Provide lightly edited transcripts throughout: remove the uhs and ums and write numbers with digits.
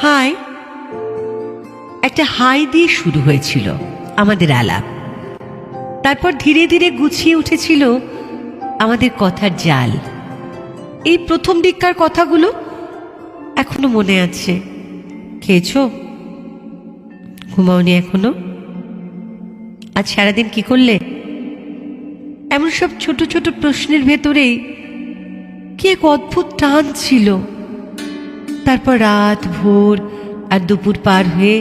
High, একটা high দিয়ে শুরু হয়েছিল আমাদের আলাপ। তারপর ধীরে ধীরে গুছিয়ে উঠেছিল আমাদের কথার জাল। এই প্রথম দিককার কথাগুলো এখনো মনে আছে। খেয়েছো? ঘুমাওনি এখনো? আজ সারাদিন কি করলে? এমন সব ছোট ছোট প্রশ্নের ভেতরেই কি এক অদ্ভুত টান ছিল। তারপর রাত, ভোর আর দুপুর পার হয়ে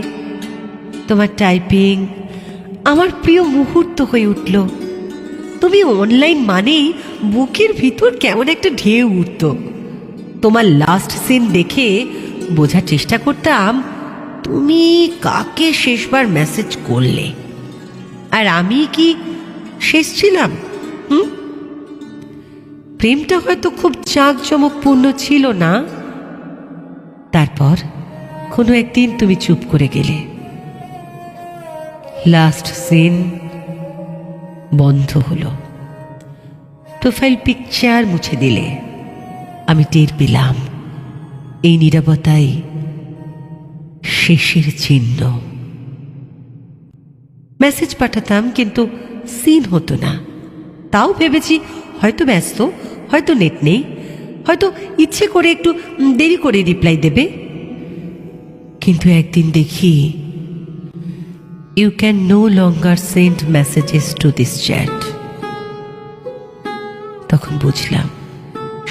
তোমার টাইপিং আমার প্রিয় মুহূর্ত হয়ে উঠল। তুমি অনলাইন মানেই বুকের ভিতর কেমন একটা ঢেউ উঠত। তোমার লাস্ট সিন দেখে বোঝার চেষ্টা করতাম তুমি কাকে শেষবার মেসেজ করলে, আর আমি কি শেষ ছিলাম? প্রেমটা হয়তো খুব জাঁকজমকপূর্ণ ছিল না। তারপর কোনো একদিন তুমি চুপ করে গেলে। লাস্ট সিন বন্ধ হলো, প্রোফাইল পিকচার মুছে দিলে। আমি টের পেলাম এই নীরবতাই শেষের চিহ্ন। মেসেজ পাঠাতাম কিন্তু সিন হতো না। তাও ভেবেছি হয়তো ব্যস্ত, হয়তো নেট নেই, হয়তো ইচ্ছে করে একটু দেরি করে রিপ্লাই দেবে। কিন্তু একদিন দেখি you can no longer send messages to this chat. তখন বুঝলাম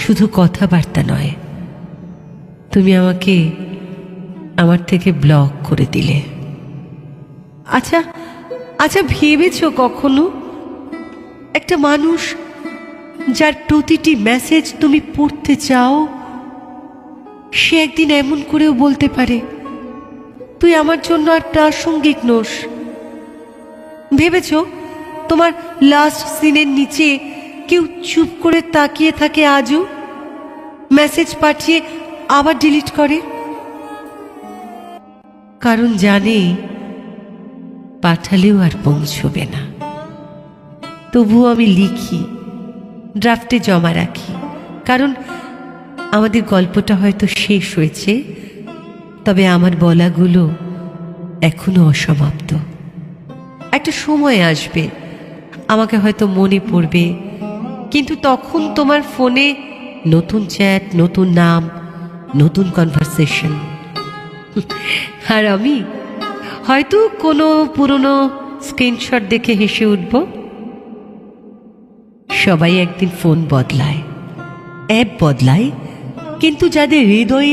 শুধু কথাবার্তা নয়, তুমি আমাকে আমার থেকে ব্লক করে দিলে। আচ্ছা আচ্ছা, ভেবেছো কখনো একটা মানুষ যার প্রতিটি মেসেজ তুমি পড়তে চাও, সে একদিন এমন করেও বলতে পারে তুই আমার জন্য আর প্রাসঙ্গিক নোস? ভেবেছো তোমার লাস্ট সিনের নিচে কেউ চুপ করে তাকিয়ে থাকে আজও, মেসেজ পাঠিয়ে আবার ডিলিট করে? কারণ জানে পাঠালেও আর পৌঁছবে না। তবুও আমি লিখি, ড্রাফটে জমা রাখি, কারণ আমাদের গল্পটা হয়তো শেষ হয়েছে, তবে আমার বলাগুলো এখনো অসমাপ্ত। একটা সময় আসবে আমাকে হয়তো মনে পড়বে, কিন্তু তখন তোমার ফোনে নতুন চ্যাট, নতুন নাম, নতুন কনভারসেশন। আর আমি হয়তো কোনো পুরনো স্ক্রিনশট দেখে হেসে উঠব। সবাই একদিন ফোন বদলায়, অ্যাপ বদলায়, কিন্তু যাদের হৃদয়ে